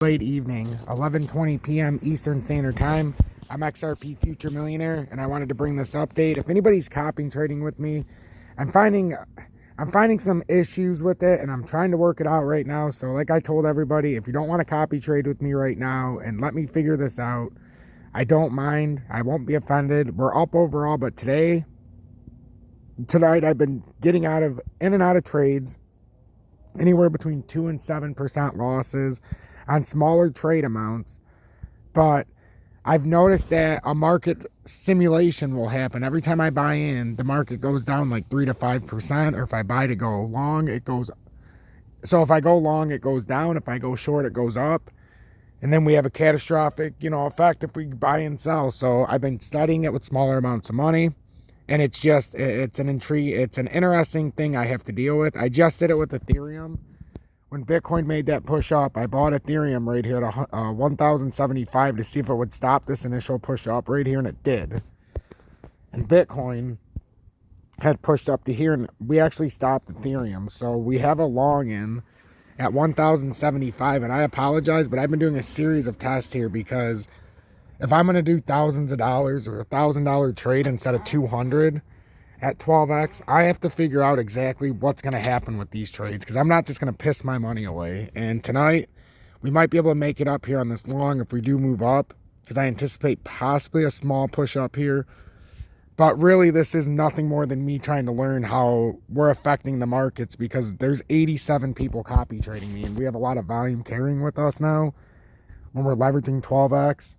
Late evening, 11:20 p.m. Eastern Standard Time. I'm XRP Future Millionaire, and I wanted to bring this update. If anybody's copying trading with me, I'm finding some issues with it, and I'm trying to work it out right now. So like I told everybody, if you don't want to copy trade with me right now and let me figure this out, I don't mind. I won't be offended. We're up overall, but tonight I've been getting in and out of trades anywhere between 2 and 7% losses on smaller trade amounts. But I've noticed that a market simulation will happen. Every time I buy in, the market goes down like 3 to 5%, or if I buy to go long, it goes. So if I go long, it goes down. If I go short, it goes up. And then we have a catastrophic, effect if we buy and sell. So I've been studying it with smaller amounts of money. And it's an interesting thing I have to deal with. I just did it with Ethereum. When Bitcoin made that push up, I bought Ethereum right here at 1,075 to see if it would stop this initial push up right here, and it did. And Bitcoin had pushed up to here, and we actually stopped Ethereum. So we have a long in at 1,075, and I apologize, but I've been doing a series of tests here because if I'm going to do thousands of dollars or $1,000 trade instead of 200 at 12x, I have to figure out exactly what's going to happen with these trades, because I'm not just going to piss my money away. And tonight, we might be able to make it up here on this long if we do move up, because I anticipate possibly a small push up here. But really, this is nothing more than me trying to learn how we're affecting the markets, because there's 87 people copy trading me, and we have a lot of volume carrying with us now when we're leveraging 12x.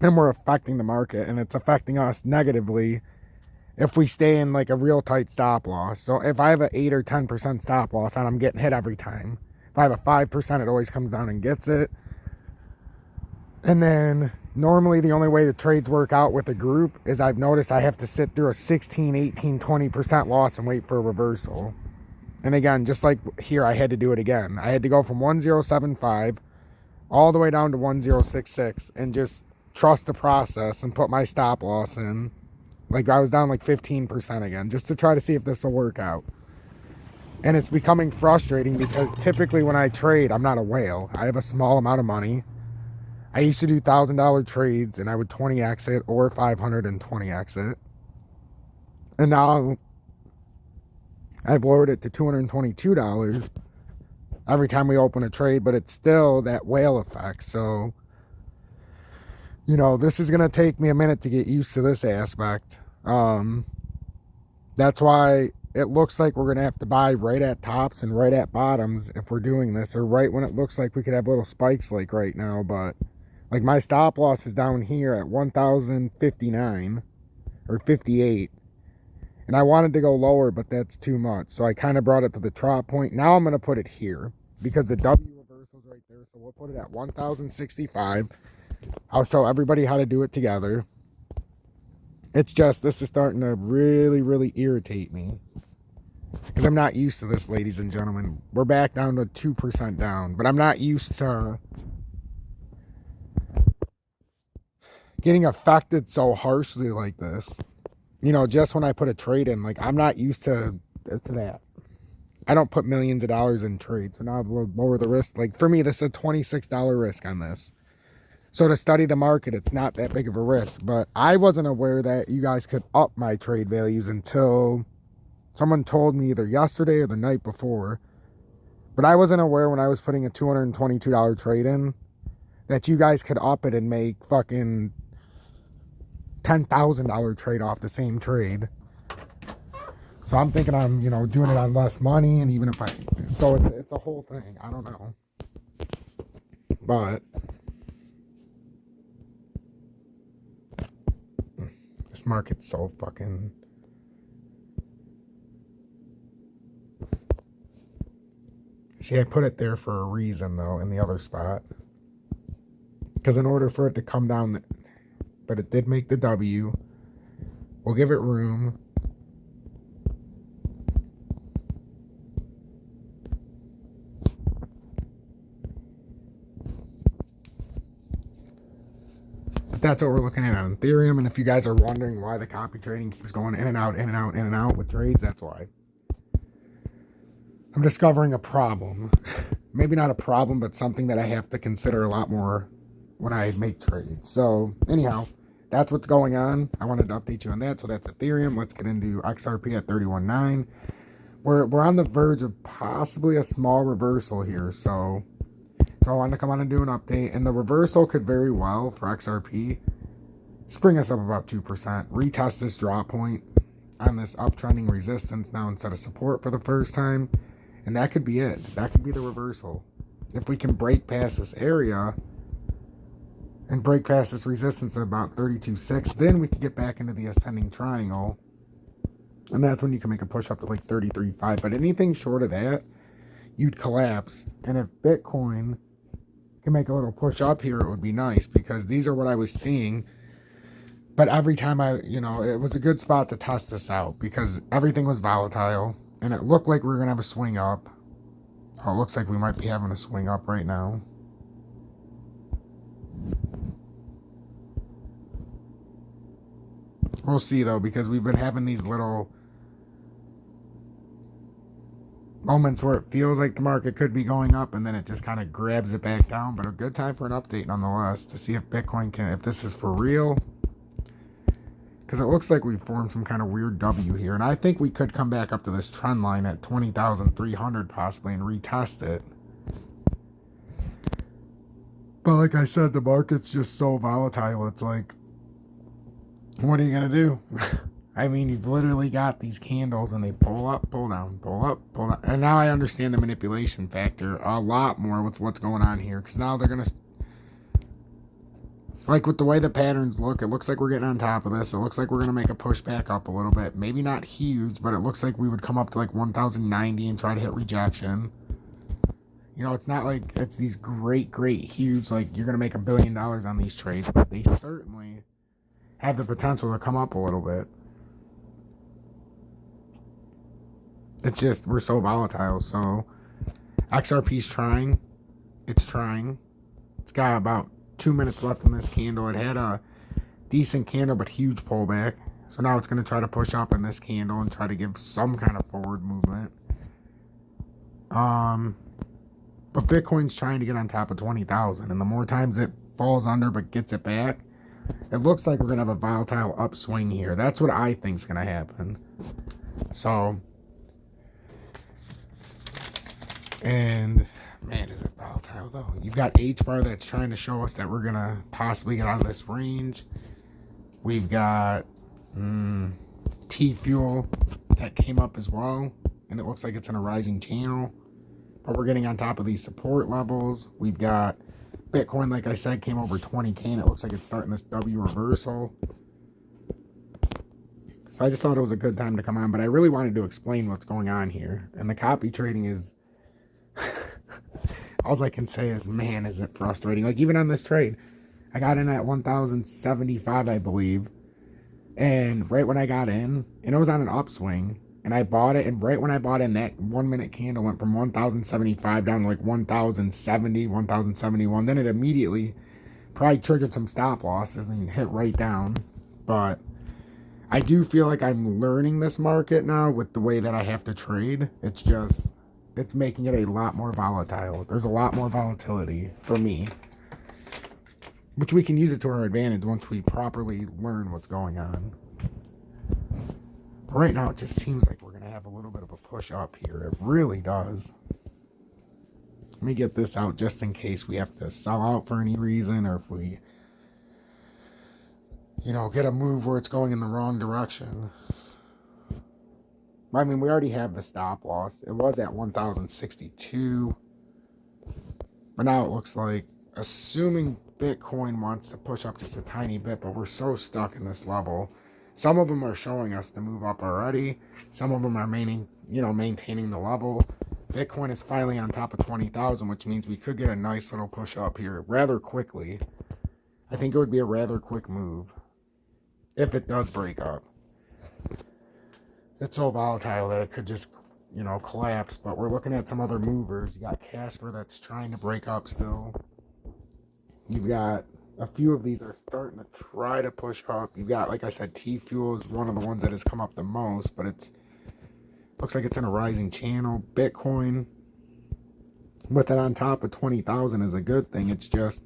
And we're affecting the market, and it's affecting us negatively if we stay in like a real tight stop loss. So if I have an 8 or 10% stop loss and I'm getting hit every time, if I have a 5%, it always comes down and gets it. And then normally the only way the trades work out with a group is I've noticed I have to sit through a 16, 18, 20% loss and wait for a reversal. And again, just like here, I had to do it again. I had to go from 1075 all the way down to 1066 and just trust the process and put my stop loss in. Like I was down like 15% again, just to try to see if this will work out. And it's becoming frustrating because typically when I trade, I'm not a whale. I have a small amount of money. I used to do $1,000 trades and I would 20x it or 520x it. And now I've lowered it to $222 every time we open a trade, but it's still that whale effect. So this is going to take me a minute to get used to this aspect. That's why it looks like we're going to have to buy right at tops and right at bottoms if we're doing this, or right when it looks like we could have little spikes like right now. But like my stop loss is down here at 1,059 or 58. And I wanted to go lower, but that's too much. So I kind of brought it to the drop point. Now I'm going to put it here because the W reversal is right there. So we'll put it at 1,065. I'll show everybody how to do it together. It's just, this is starting to really, really irritate me, because I'm not used to this, ladies and gentlemen. We're back down to 2% down, but I'm not used to getting affected so harshly like this. Just when I put a trade in, like I'm not used to that. I don't put millions of dollars in trades, so now we'll lower the risk. Like for me, this is a $26 risk on this. So to study the market, it's not that big of a risk. But I wasn't aware that you guys could up my trade values until someone told me either yesterday or the night before. But I wasn't aware when I was putting a $222 trade in that you guys could up it and make fucking $10,000 trade off the same trade. So I'm thinking I'm, doing it on less money, and even if so it's a whole thing. I don't know. But this market's so fucking... See, I put it there for a reason, though, in the other spot. Because in order for it to come down... But it did make the W. We'll give it room. But that's what we're looking at on Ethereum. And if you guys are wondering why the copy trading keeps going in and out, in and out, in and out with trades, that's why. I'm discovering a problem. maybe not a problem, but something that I have to consider a lot more when I make trades. So anyhow, that's what's going on. I wanted to update you on that. So that's Ethereum. Let's get into XRP at 31.9. We're on the verge of possibly a small reversal here. So I wanted to come on and do an update. And the reversal could very well, for XRP, spring us up about 2%. Retest this drop point on this uptrending resistance now instead of support for the first time. And that could be it. That could be the reversal. If we can break past this area and break past this resistance at about 32.6, then we could get back into the ascending triangle. And that's when you can make a push up to like 33.5. But anything short of that, you'd collapse. And if Bitcoin can make a little push up here, it would be nice, because these are what I was seeing. But every time it was a good spot to test this out, because everything was volatile and it looked like we were going to have a swing up. Oh, it looks like we might be having a swing up right now. We'll see though, because we've been having these little moments where it feels like the market could be going up and then it just kind of grabs it back down. But a good time for an update nonetheless, to see if Bitcoin can, if this is for real, because it looks like we formed some kind of weird W here, and I think we could come back up to this trend line at 20,300 possibly and retest it. But like I said, the market's just so volatile. It's like, what are you gonna do? I mean, you've literally got these candles and they pull up, pull down, pull up, pull down. And now I understand the manipulation factor a lot more with what's going on here, because now they're gonna, like with the way the patterns look, it looks like we're getting on top of this. It looks like we're gonna make a push back up a little bit. Maybe not huge, but it looks like we would come up to like 1,090 and try to hit rejection. You know, it's not like it's these great, huge, like you're gonna make $1 billion on these trades, but they certainly have the potential to come up a little bit. It's just, we're so volatile. So XRP's trying. It's trying. It's got about 2 minutes left in this candle. It had a decent candle, but huge pullback. So now it's going to try to push up in this candle and try to give some kind of forward movement. But Bitcoin's trying to get on top of 20,000. And the more times it falls under but gets it back, it looks like we're going to have a volatile upswing here. That's what I think is going to happen. So, and man, is it volatile though. You've got H-bar that's trying to show us that we're going to possibly get out of this range. We've got T-Fuel that came up as well, and it looks like it's in a rising channel. But we're getting on top of these support levels. We've got Bitcoin, like I said, came over 20K, and it looks like it's starting this W reversal. So I just thought it was a good time to come on, but I really wanted to explain what's going on here. And the copy trading is, all I can say is, man, is it frustrating. Like even on this trade, I got in at 1,075, I believe. And right when I got in, and it was on an upswing, and I bought it, and right when I bought in, that 1 minute candle went from 1,075 down to like 1,070, 1,071. Then it immediately probably triggered some stop losses and hit right down. But I do feel like I'm learning this market now with the way that I have to trade. It's just, it's making it a lot more volatile. There's a lot more volatility for me, which we can use it to our advantage once we properly learn what's going on. But right now, it just seems like we're going to have a little bit of a push up here. It really does. Let me get this out just in case we have to sell out for any reason, or if we, you know, get a move where it's going in the wrong direction. I mean, we already have the stop loss. It was at 1,062. But now it looks like, assuming Bitcoin wants to push up just a tiny bit, but we're so stuck in this level. Some of them are showing us to move up already. Some of them are maintaining the level. Bitcoin is finally on top of 20,000, which means we could get a nice little push up here rather quickly. I think it would be a rather quick move if it does break up. It's so volatile that it could just, you know, collapse. But we're looking at some other movers. You got Casper that's trying to break up still. You've got a few of these are starting to try to push up. You've got, like I said, T-Fuel is one of the ones that has come up the most, but it's looks like it's in a rising channel. Bitcoin with it on top of 20,000 is a good thing. It's just,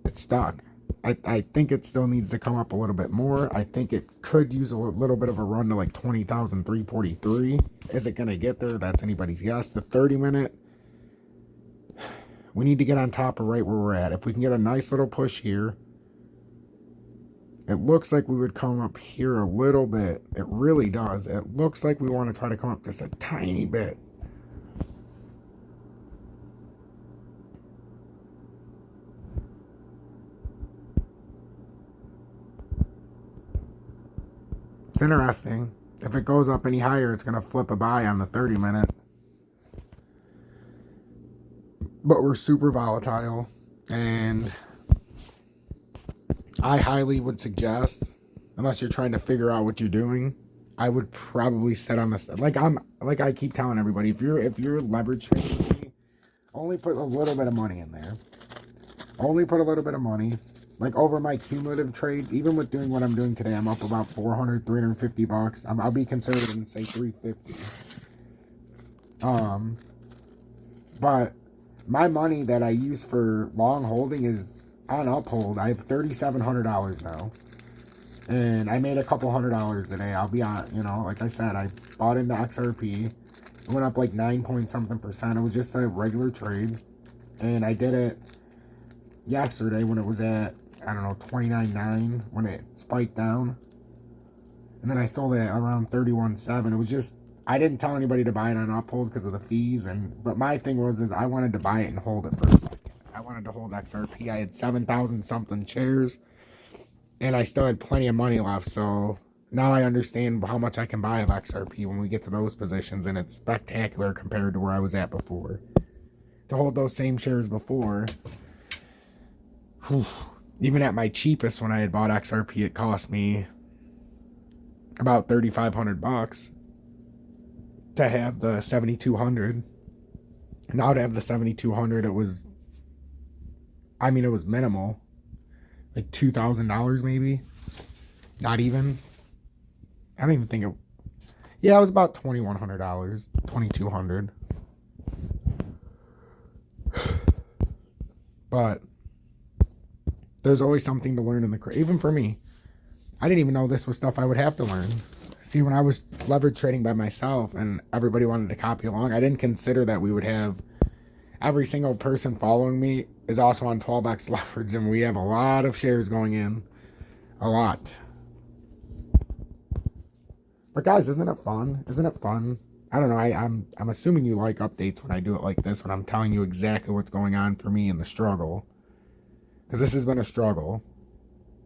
it's stuck. I think it still needs to come up a little bit more. I think it could use a little bit of a run to like 20,343. Is it going to get there? That's anybody's guess. The 30-minute, we need to get on top of right where we're at. If we can get a nice little push here, it looks like we would come up here a little bit. It really does. It looks like we want to try to come up just a tiny bit. It's interesting. If it goes up any higher, it's going to flip a buy on the 30-minute. But we're super volatile, and I highly would suggest, unless you're trying to figure out what you're doing, I would probably set on this. Like I keep telling everybody, if you're leverage trading with me, only put a little bit of money in there. Only put a little bit of money. Like over my cumulative trades, even with doing what I'm doing today, I'm up about 400, 350 bucks. I'll be conservative and say 350. But my money that I use for long holding is on Uphold. I have $3,700 now. And I made a couple $100 today. I'll be on, like I said, I bought into XRP. It went up like 9 point something percent. It was just a regular trade. And I did it yesterday when it was at, I don't know, 29.9 when it spiked down. And then I sold it at around 31.7. It was just, I didn't tell anybody to buy it on Uphold because of the fees. But my thing is I wanted to buy it and hold it for a second. I wanted to hold XRP. I had 7,000 something shares. And I still had plenty of money left. So now I understand how much I can buy of XRP when we get to those positions. And it's spectacular compared to where I was at before. To hold those same shares before, whew, even at my cheapest when I had bought XRP, it cost me about 3,500 bucks to have the 7,200. Now to have the 7,200, it was minimal, like $2,000 maybe, not even. I don't even think it. Yeah, it was about $2,100, $2,200. But there's always something to learn in the even for me. I didn't even know this was stuff I would have to learn. See, when I was leverage trading by myself and everybody wanted to copy along, I didn't consider that we would have every single person following me is also on 12x leverage, and we have a lot of shares going in. A lot. But guys, isn't it fun? Isn't it fun? I don't know. I'm assuming you like updates when I do it like this, when I'm telling you exactly what's going on for me in the struggle. Because this has been a struggle.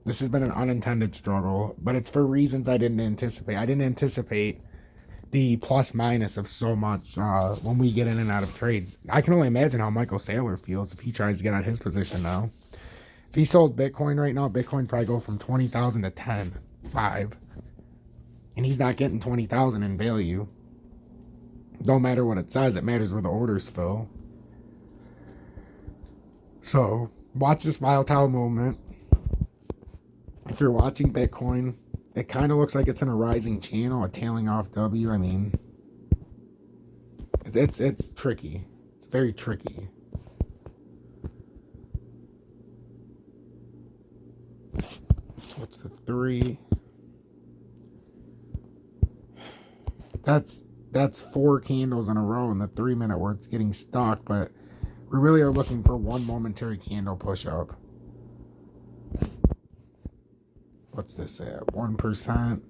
This has been an unintended struggle, but it's for reasons I didn't anticipate. I didn't anticipate the plus minus of so much when we get in and out of trades. I can only imagine how Michael Saylor feels if he tries to get out his position now. If he sold Bitcoin right now, Bitcoin probably go from 20,000 to 5. And he's not getting 20,000 in value. Don't matter what it says, it matters where the orders fill. So, watch this volatile movement. If you're watching Bitcoin, it kind of looks like it's in a rising channel, a tailing off W. I mean, it's tricky. It's very tricky. What's the 3? That's 4 candles in a row in the 3-minute where it's getting stuck, but we really are looking for one momentary candle push up. What's this at? 1%.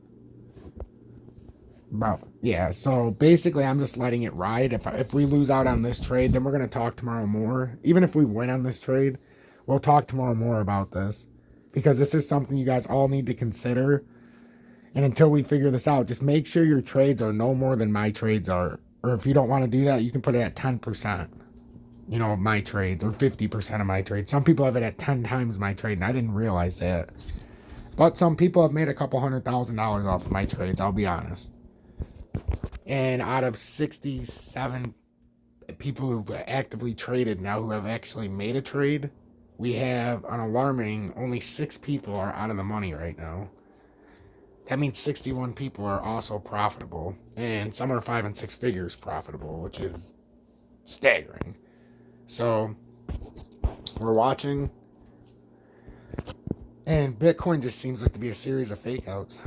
Yeah, so basically I'm just letting it ride. If we lose out on this trade, then we're going to talk tomorrow more. Even if we win on this trade, we'll talk tomorrow more about this. Because this is something you guys all need to consider. And until we figure this out, just make sure your trades are no more than my trades are. Or if you don't want to do that, you can put it at 10%. Of my trades. Or 50% of my trades. Some people have it at 10 times my trade, and I didn't realize that. But some people have made a couple $100,000 off of my trades, I'll be honest. And out of 67 people who've actively traded now who have actually made a trade, we have an alarming, only 6 people are out of the money right now. That means 61 people are also profitable. And some are 5 and 6 figures profitable, which is staggering. So we're watching, and Bitcoin just seems like to be a series of fake outs.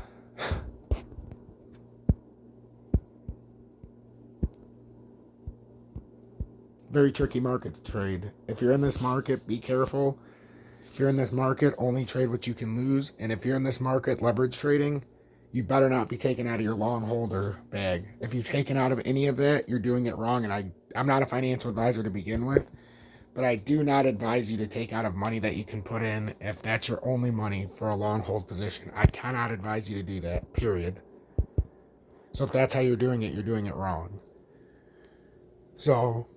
Very tricky market to trade. If you're in this market, be careful. If you're in this market, only trade what you can lose. And if you're in this market leverage trading, you better not be taken out of your long holder bag. If you're taken out of any of that, you're doing it wrong. And I'm not a financial advisor to begin with, but I do not advise you to take out of money that you can put in if that's your only money for a long hold position. I cannot advise you to do that, period. So if that's how you're doing it wrong. So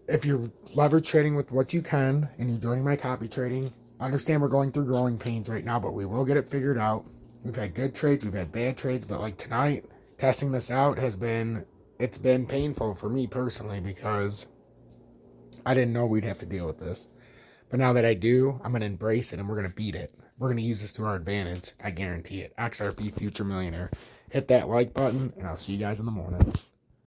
if you're leverage trading with what you can and you're joining my copy trading, understand we're going through growing pains right now, but we will get it figured out. We've had good trades, we've had bad trades, but like tonight, testing this out it's been painful for me personally because I didn't know we'd have to deal with this. But now that I do, I'm going to embrace it and we're going to beat it. We're going to use this to our advantage. I guarantee it. XRP Future Millionaire. Hit that like button and I'll see you guys in the morning.